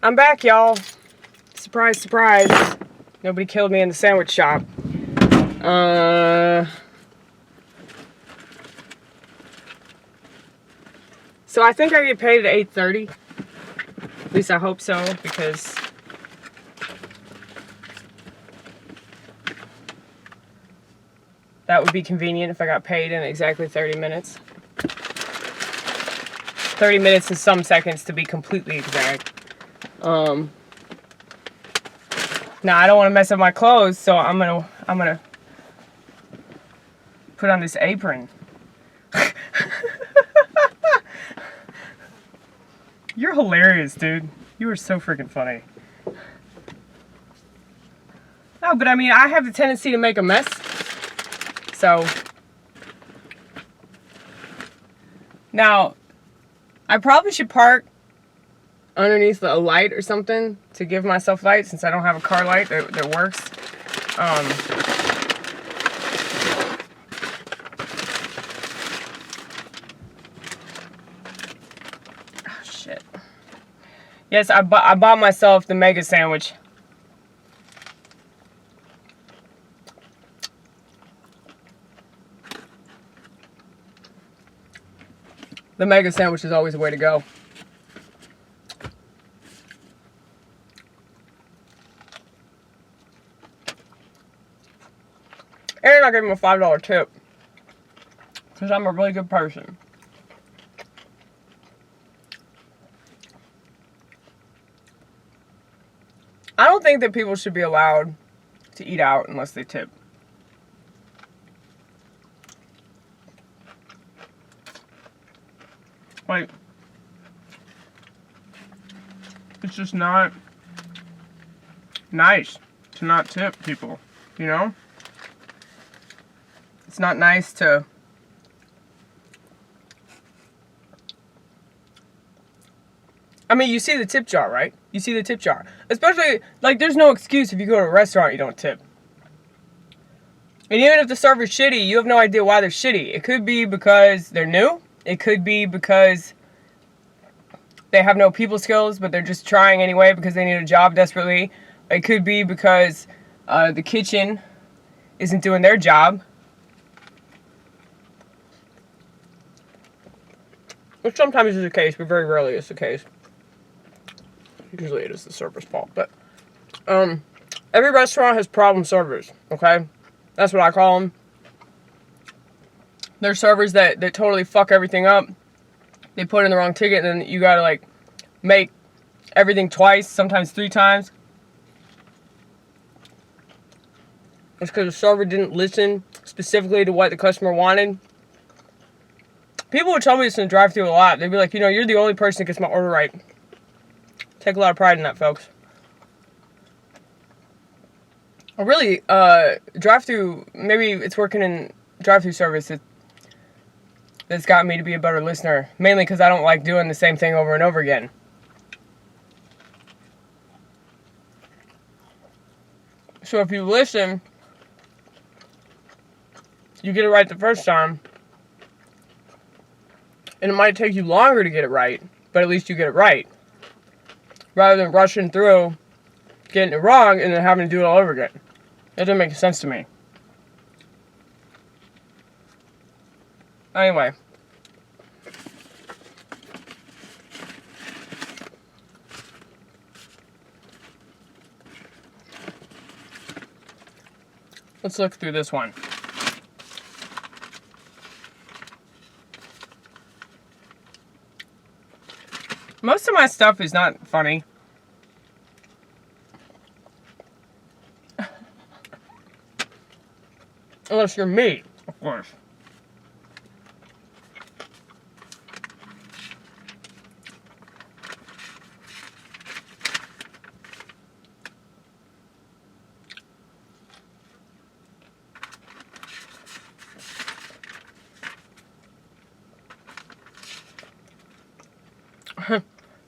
I'm back, y'all. Surprise, surprise. Nobody killed me in the sandwich shop. So I think I get paid at 8:30. At least I hope so, because that would be convenient if I got paid in exactly 30 minutes. 30 minutes and some seconds to be completely exact. Now I don't want to mess up my clothes, so I'm gonna put on this apron. You're hilarious, dude. You are so freaking funny. No, but I mean, I have the tendency to make a mess. So now I probably should park underneath a light or something to give myself light, since I don't have a car light that works. Oh shit. Yes, I bought myself the mega sandwich. The mega sandwich is always the way to go. And I gave him a $5 tip, because I'm a really good person. I don't think that people should be allowed to eat out unless they tip. Like, it's just not nice to not tip people, you know? It's not nice to I mean, you see the tip jar, right? You see the tip jar. Especially, like, there's no excuse if you go to a restaurant you don't tip. And even if the server's shitty, you have no idea why they're shitty. It could be because they're new. It could be because they have no people skills, but they're just trying anyway because they need a job desperately. It could be because the kitchen isn't doing their job. Which sometimes is the case, but very rarely is the case. Usually it is the server's fault. But every restaurant has problem servers, okay? That's what I call them. There's servers that totally fuck everything up. They put in the wrong ticket, and then you gotta, like, make everything twice, sometimes 3 times. It's because the server didn't listen specifically to what the customer wanted. People would tell me this in the drive-thru a lot. They'd be like, you know, you're the only person that gets my order right. Take a lot of pride in that, folks. Really, drive-thru, maybe it's working in drive-thru service that's got me to be a better listener. Mainly because I don't like doing the same thing over and over again. So if you listen, you get it right the first time. And it might take you longer to get it right, but at least you get it right. Rather than rushing through, getting it wrong, and then having to do it all over again. That doesn't make sense to me. Anyway. Let's look through this one. Most of my stuff is not funny. Unless you're me, of course.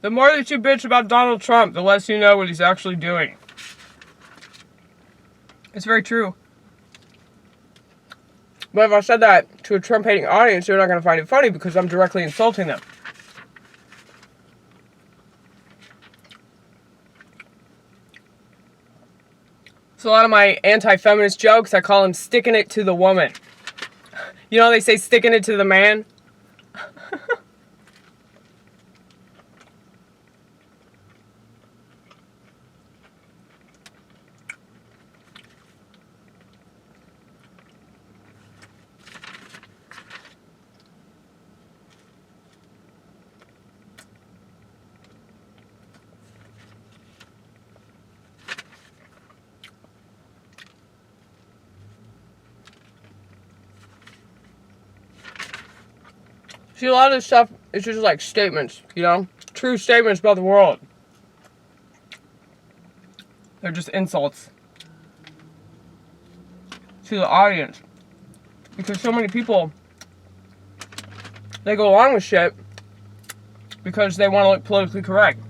The more that you bitch about Donald Trump, the less you know what he's actually doing. It's very true. But if I said that to a Trump-hating audience, they're not going to find it funny because I'm directly insulting them. So a lot of my anti-feminist jokes, I call them sticking it to the woman. You know they say sticking it to the man? See, a lot of this stuff is just like statements, you know? True statements about the world. They're just insults to the audience. Because so many people, they go along with shit because they want to look politically correct.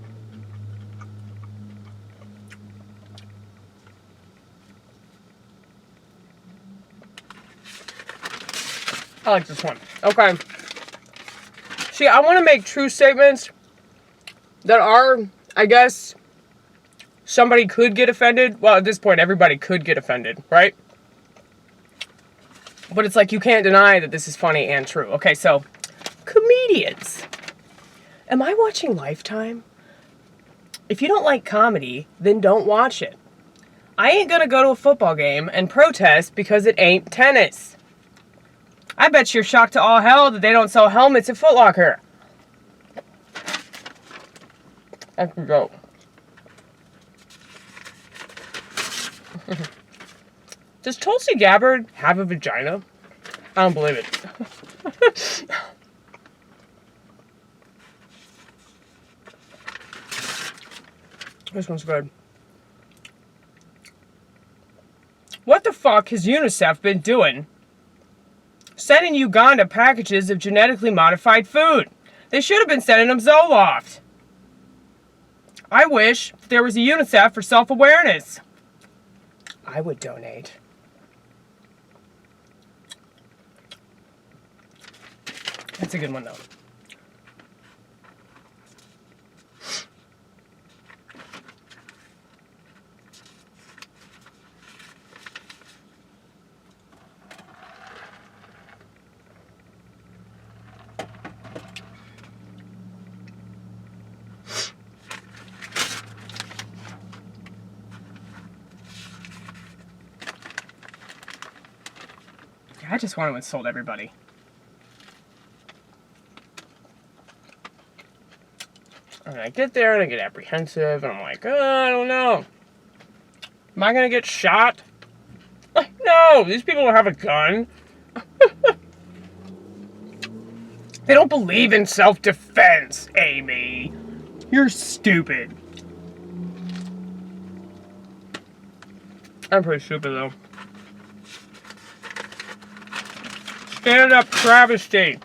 I like this one. Okay. See, I want to make true statements that are, I guess, somebody could get offended. Well, at this point, everybody could get offended, right? But it's like you can't deny that this is funny and true. Okay, so, comedians. Am I watching Lifetime? If you don't like comedy, then don't watch it. I ain't gonna go to a football game and protest because it ain't tennis. I bet you're shocked to all hell that they don't sell helmets at Footlocker. That's a joke. Does Tulsi Gabbard have a vagina? I don't believe it. This one's good. What the fuck has UNICEF been doing sending Uganda packages of genetically modified food? They should have been sending them Zoloft. I wish there was a UNICEF for self-awareness. I would donate. That's a good one, though. I just want to insult everybody. And I get there and I get apprehensive and I'm like, I don't know. Am I gonna get shot? Like, no, these people don't have a gun. They don't believe in self-defense, Amy. You're stupid. I'm pretty stupid, though. Stand up travesty.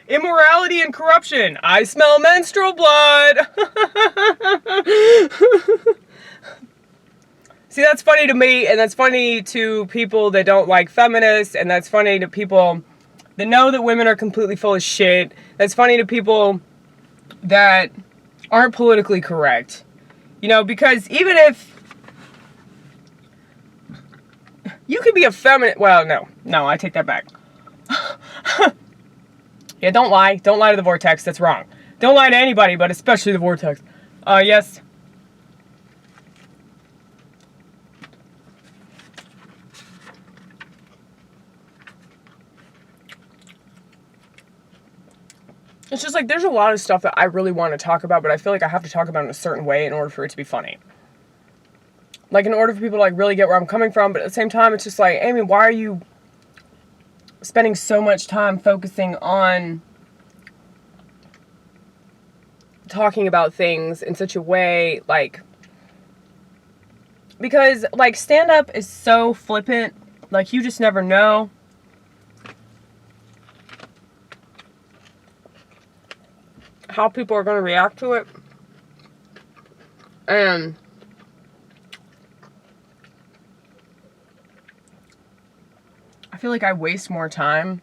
Immorality and corruption. I smell menstrual blood. See, that's funny to me, and that's funny to people that don't like feminists, and that's funny to people that know that women are completely full of shit. That's funny to people that aren't politically correct. You know, because even if you could be a feminist, well, no, I take that back. Yeah, don't lie. Don't lie to the vortex. That's wrong. Don't lie to anybody, but especially the vortex. Yes. It's just like, there's a lot of stuff that I really want to talk about, but I feel like I have to talk about it in a certain way in order for it to be funny. Like, in order for people to, like, really get where I'm coming from, but at the same time, it's just like, Amy, why are you spending so much time focusing on talking about things in such a way, like, because, like, stand-up is so flippant, like, you just never know. How people are going to react to it. And I feel like I waste more time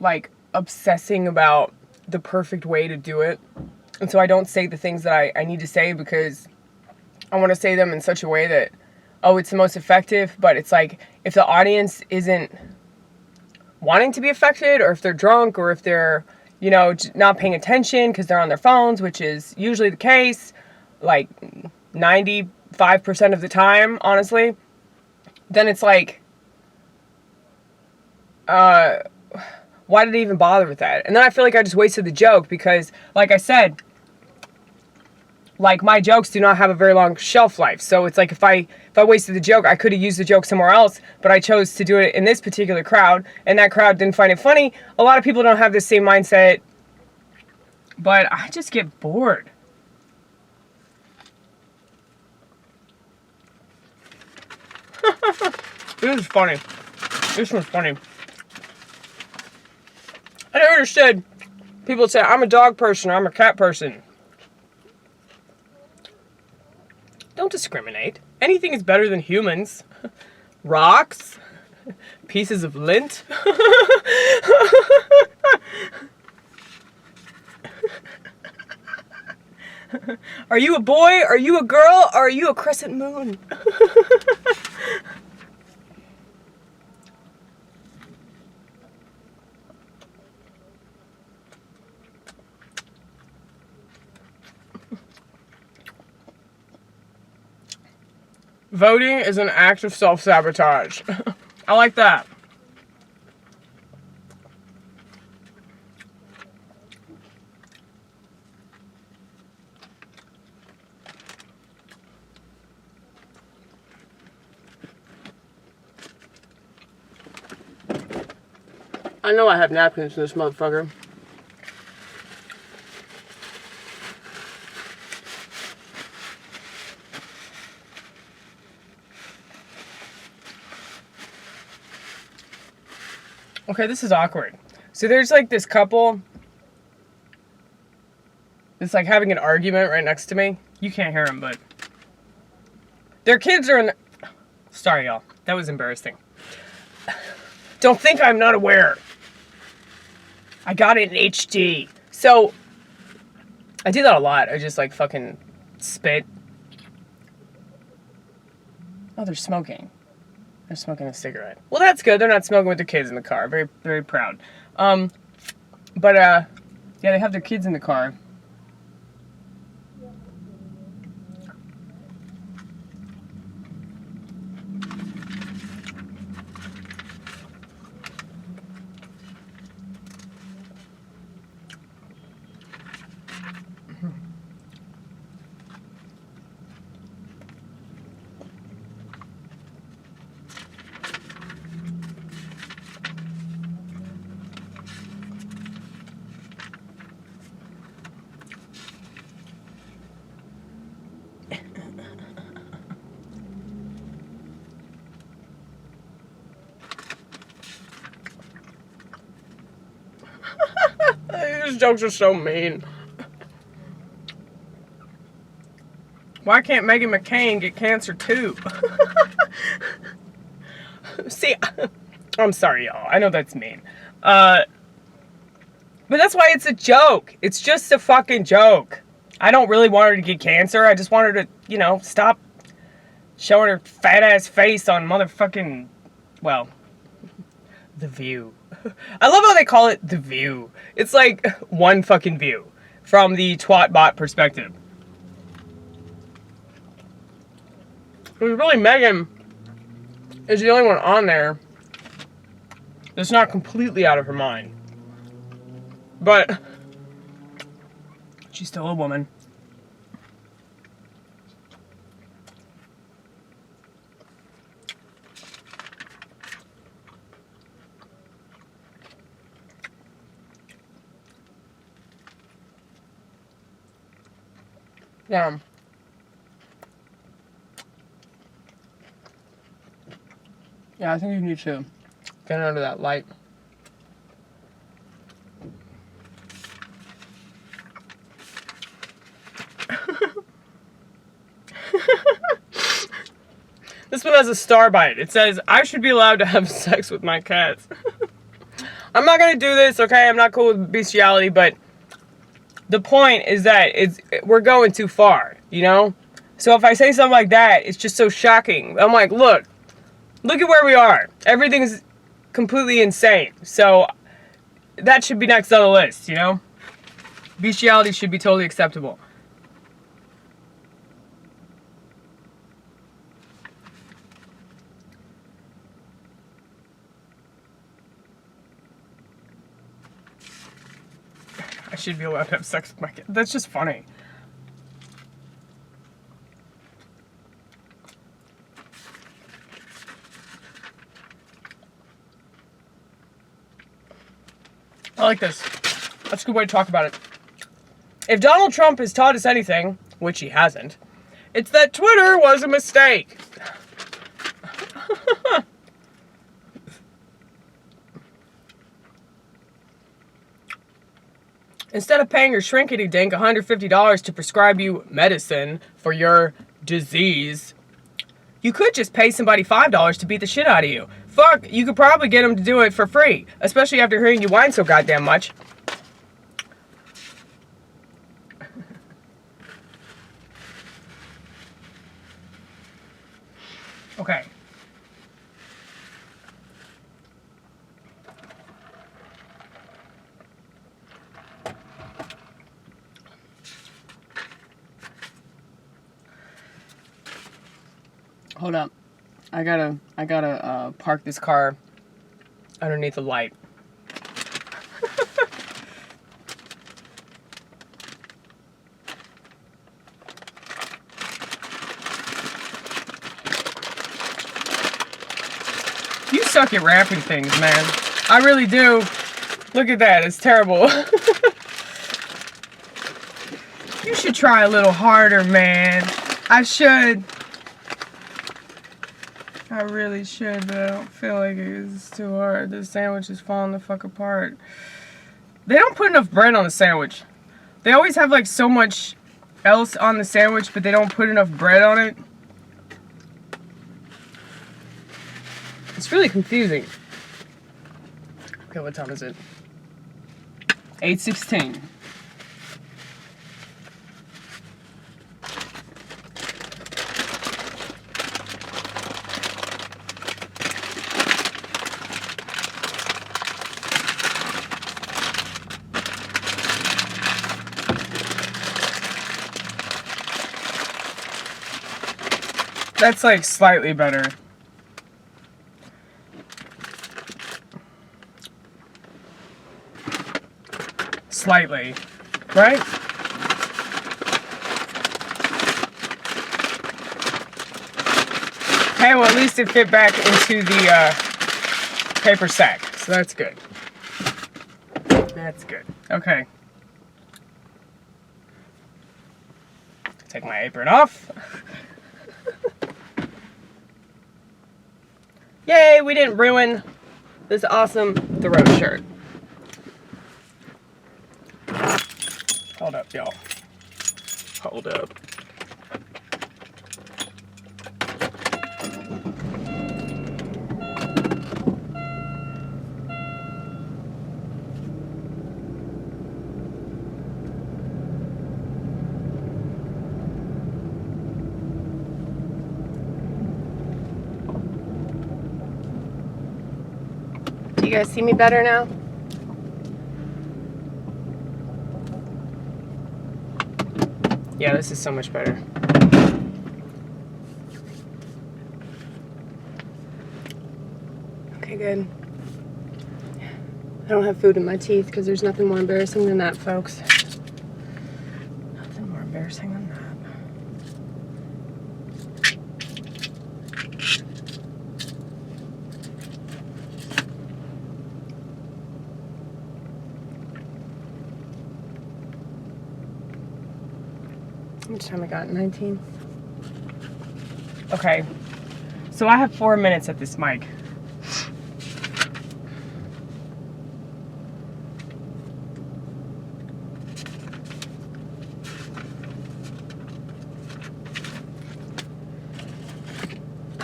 like obsessing about the perfect way to do it. And so I don't say the things that I need to say because I want to say them in such a way that, oh, it's the most effective. But it's like, if the audience isn't wanting to be affected, or if they're drunk, or if they're, you know, not paying attention because they're on their phones, which is usually the case, like 95% of the time, honestly, then it's like, why did I even bother with that? And then I feel like I just wasted the joke because, like I said, like, my jokes do not have a very long shelf life. So it's like, if I wasted the joke, I could have used the joke somewhere else, but I chose to do it in this particular crowd, and that crowd didn't find it funny. A lot of people don't have the same mindset, but I just get bored. This is funny. This one's funny. I never understood. People say, I'm a dog person or I'm a cat person. Don't discriminate. Anything is better than humans. Rocks. Pieces of lint. Are you a boy? Are you a girl? Or are you a crescent moon? Voting is an act of self-sabotage. I like that. I know I have napkins in this motherfucker. Okay, this is awkward. So there's like this couple that's like having an argument right next to me. You can't hear them, but their kids are in the... Sorry, y'all. That was embarrassing. Don't think I'm not aware. I got it in HD. So I do that a lot. I just like fucking spit. Oh, they're smoking. They're smoking a cigarette. Well, that's good. They're not smoking with their kids in the car. Very, very proud. Yeah, they have their kids in the car. These jokes are so mean. Why can't Meghan McCain get cancer too? See, I'm sorry, y'all. I know that's mean. But that's why it's a joke. It's just a fucking joke. I don't really want her to get cancer. I just want her to, you know, stop showing her fat ass face on motherfucking, well, The View. I love how they call it The View. It's like one fucking view from the twatbot perspective. Really, Megan is the only one on there that's not completely out of her mind. But she's still a woman. Yeah. Yeah, I think you need to get under that light. This one has a star by it. It says, I should be allowed to have sex with my cats. I'm not going to do this, okay? I'm not cool with bestiality, but the point is that we're going too far, you know? So if I say something like that, it's just so shocking. I'm like, look at where we are. Everything's completely insane. So that should be next on the list, you know? Bestiality should be totally acceptable. I should be allowed to have sex with my kid. That's just funny. I like this. That's a good way to talk about it. If Donald Trump has taught us anything, which he hasn't, it's that Twitter was a mistake. Instead of paying your shrinkity-dink $150 to prescribe you medicine for your disease, you could just pay somebody $5 to beat the shit out of you. Fuck, you could probably get them to do it for free, especially after hearing you whine so goddamn much. Okay. Hold up. I gotta park this car underneath the light. You suck at wrapping things, man. I really do. Look at that. It's terrible. You should try a little harder, man. I should. I really should, but I don't feel like it's too hard. This sandwich is falling the fuck apart. They don't put enough bread on the sandwich. They always have like so much else on the sandwich, but they don't put enough bread on it. It's really confusing. Okay, what time is it? 8:16. That's like slightly better. Slightly, right? Okay, well at least it fit back into the paper sack, so that's good. That's good. Okay. Take my apron off. Yay, we didn't ruin this awesome Thoreau shirt. Hold up, y'all. Hold up. Do you guys see me better now? Yeah, this is so much better. Okay, good. I don't have food in my teeth because there's nothing more embarrassing than that, folks. Nothing more embarrassing than that. How much time I got? 19? Okay. So I have 4 minutes at this mic.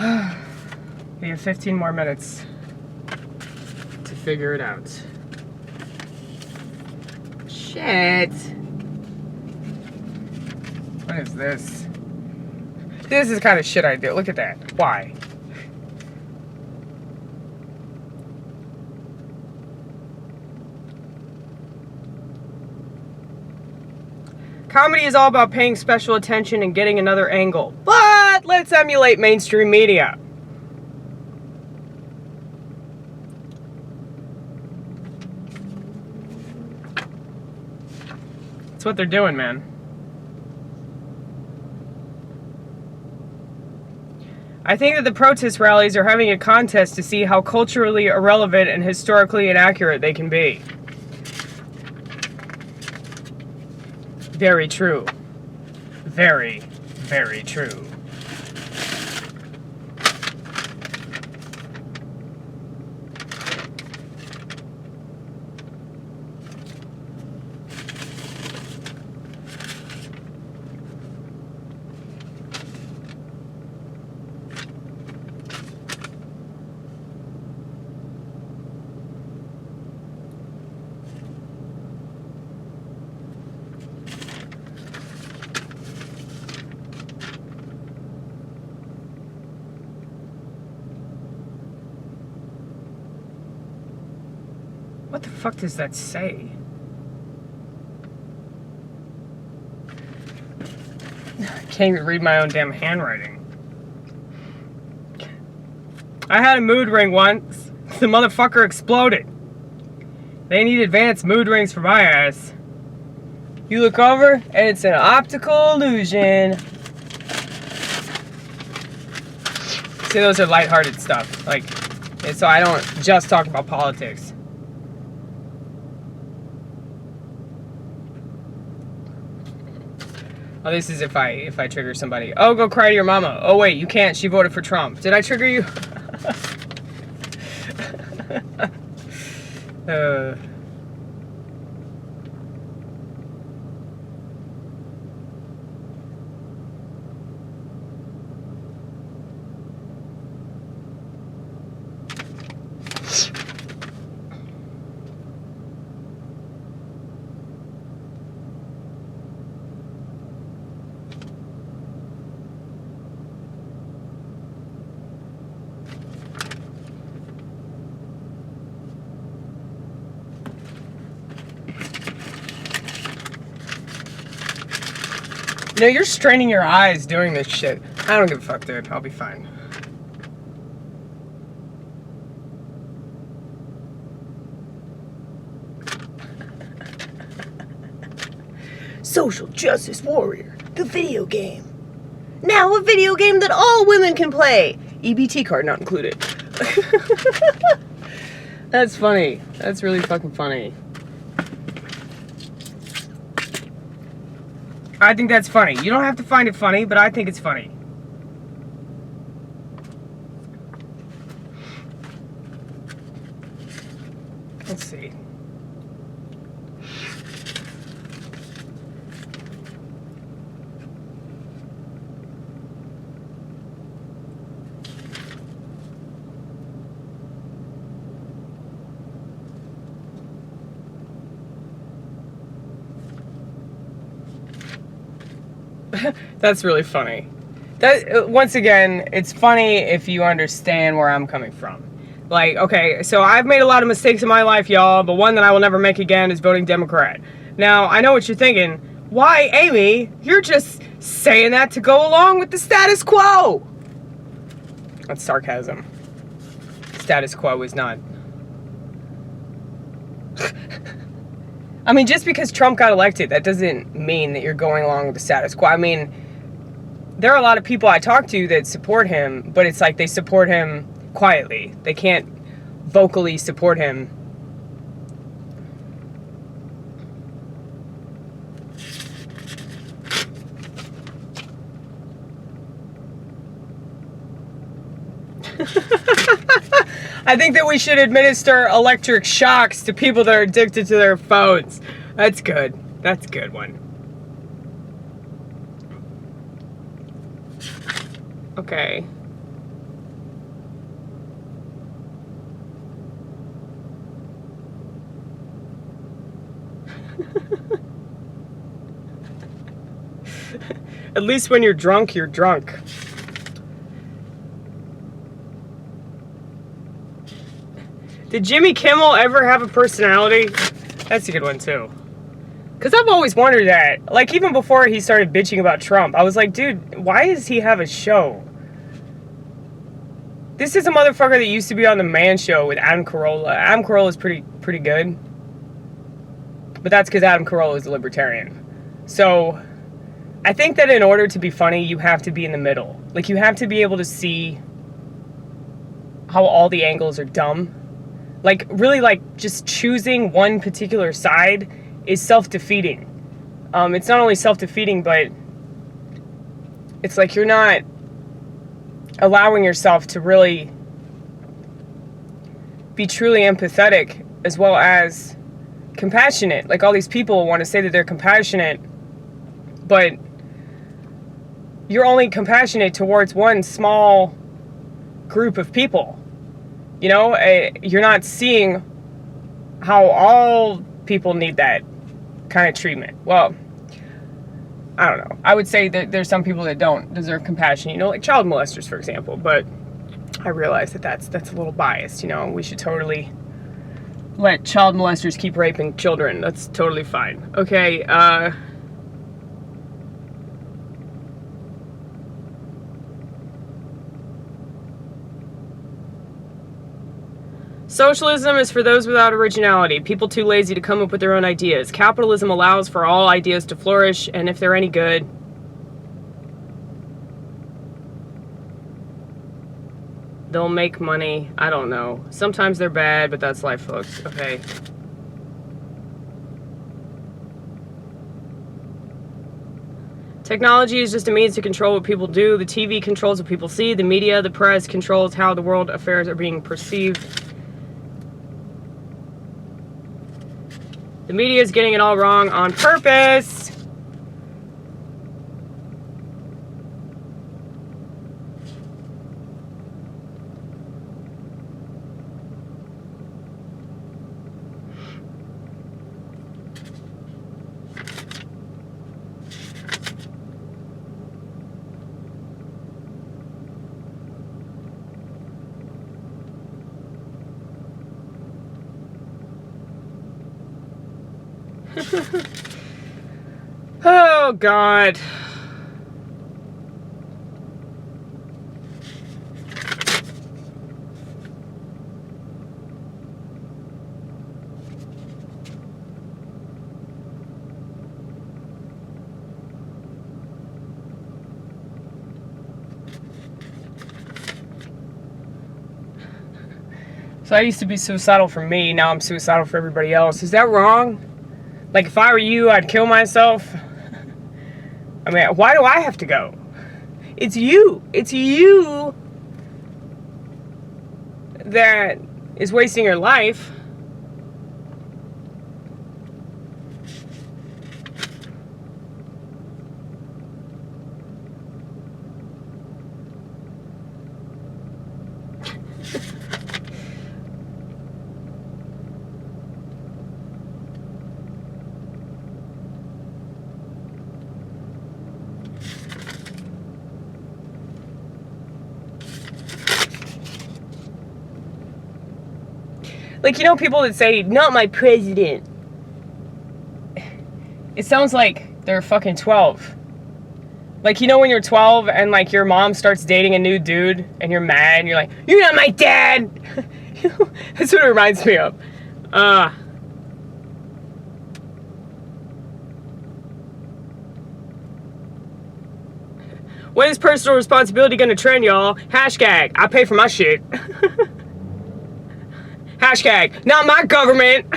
We have 15 more minutes to figure it out. Shit. What is this? This is the kind of shit I do. Look at that. Why? Comedy is all about paying special attention and getting another angle. But let's emulate mainstream media. That's what they're doing, man. I think that the protest rallies are having a contest to see how culturally irrelevant and historically inaccurate they can be. Very true. Very, very true. What the fuck does that say? I can't even read my own damn handwriting. I had a mood ring once. The motherfucker exploded. They need advanced mood rings for my ass. You look over, and it's an optical illusion. See, those are lighthearted stuff. Like, so I don't just talk about politics. Oh, this is if I trigger somebody. Oh, go cry to your mama. Oh, wait, you can't. She voted for Trump. Did I trigger you? No, you're straining your eyes doing this shit. I don't give a fuck, dude. I'll be fine. Social Justice Warrior, the video game. Now a video game that all women can play. EBT card not included. That's funny. That's really fucking funny. I think that's funny. You don't have to find it funny, but I think it's funny. Let's see. That's really funny. That, once again, it's funny if you understand where I'm coming from. Like, okay, so I've made a lot of mistakes in my life, y'all, but one that I will never make again is voting Democrat. Now, I know what you're thinking. Why, Amy? You're just saying that to go along with the status quo. That's sarcasm. Status quo is not. I mean, just because Trump got elected, that doesn't mean that you're going along with the status quo. I mean, there are a lot of people I talk to that support him, but it's like they support him quietly. They can't vocally support him. I think that we should administer electric shocks to people that are addicted to their phones. That's good. That's a good one. Okay. At least when you're drunk, you're drunk. Did Jimmy Kimmel ever have a personality? That's a good one, too. Because I've always wondered that. Like, even before he started bitching about Trump, I was like, dude, why does he have a show? This is a motherfucker that used to be on The Man Show with Adam Carolla. Adam Carolla is pretty good. But that's because Adam Carolla is a libertarian. So, I think that in order to be funny, you have to be in the middle. Like, you have to be able to see how all the angles are dumb. Like, really, like, just choosing one particular side is self-defeating. It's not only self-defeating, but it's like you're not allowing yourself to really be truly empathetic as well as compassionate. Like, all these people want to say that they're compassionate, but you're only compassionate towards one small group of people. You know, you're not seeing how all people need that kind of treatment. Well, I don't know. I would say that there's some people that don't deserve compassion, you know, like child molesters, for example. But I realize that that's a little biased, you know. We should totally let child molesters keep raping children. That's totally fine. Okay, Socialism is for those without originality, people too lazy to come up with their own ideas. Capitalism allows for all ideas to flourish, and if they're any good, they'll make money. I don't know. Sometimes they're bad, but that's life, folks. Okay. Technology is just a means to control what people do. The TV controls what people see. The media, the press, controls how the world affairs are being perceived. The media is getting it all wrong on purpose. Oh, God. So I used to be suicidal for me, now I'm suicidal for everybody else. Is that wrong? Like, if I were you, I'd kill myself? I mean, why do I have to go? It's you. It's you that is wasting your life. Like, you know, people that say, not my president. It sounds like they're fucking 12. Like, you know when you're 12 and, like, your mom starts dating a new dude and you're mad and you're like, you're not my dad! That's what it reminds me of. When is personal responsibility gonna trend, y'all? Hashtag, I pay for my shit. Hashtag, not my government.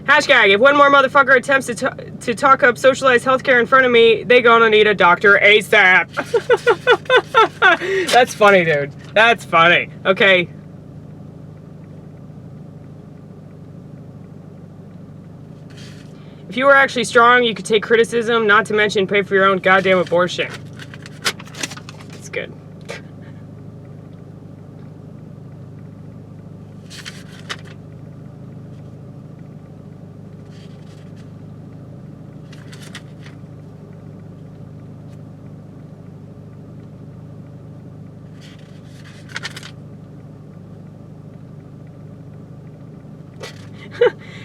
Hashtag, if one more motherfucker attempts to talk up socialized healthcare in front of me, they gonna need a doctor ASAP. That's funny, dude. That's funny. Okay. If you were actually strong, you could take criticism, not to mention pay for your own goddamn abortion. That's good.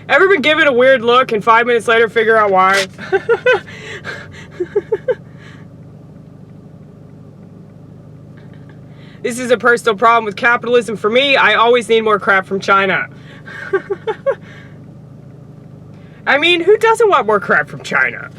Ever been given a weird look and 5 minutes later figure out why? This is a personal problem with capitalism for me. I always need more crap from China. I mean, who doesn't want more crap from China?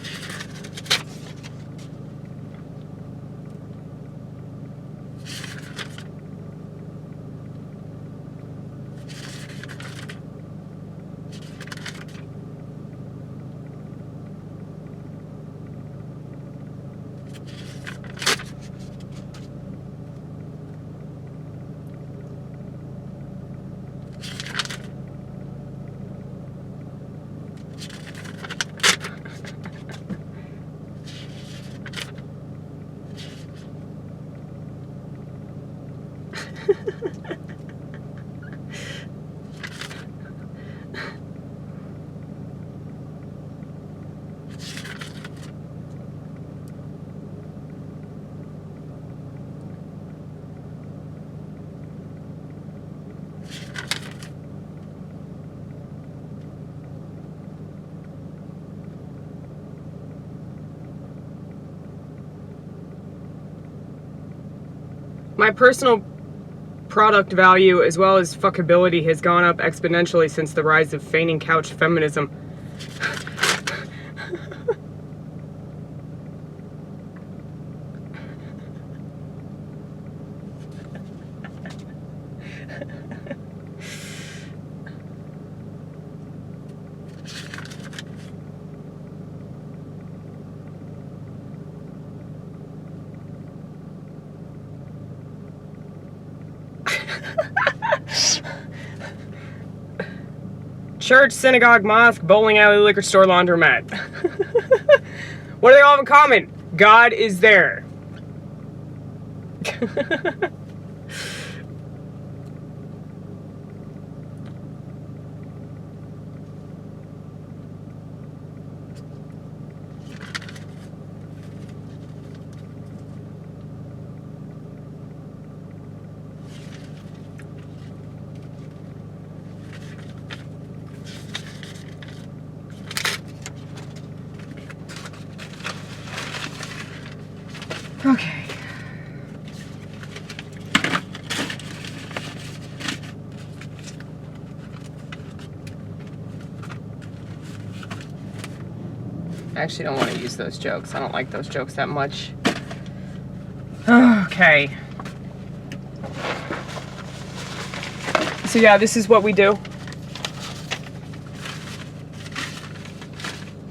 My personal product value as well as fuckability has gone up exponentially since the rise of feigning couch feminism. Church, synagogue, mosque, bowling alley, liquor store, laundromat. What do they all have in common? God is there. Okay. I actually don't want to use those jokes. I don't like those jokes that much. Okay. So yeah, this is what we do.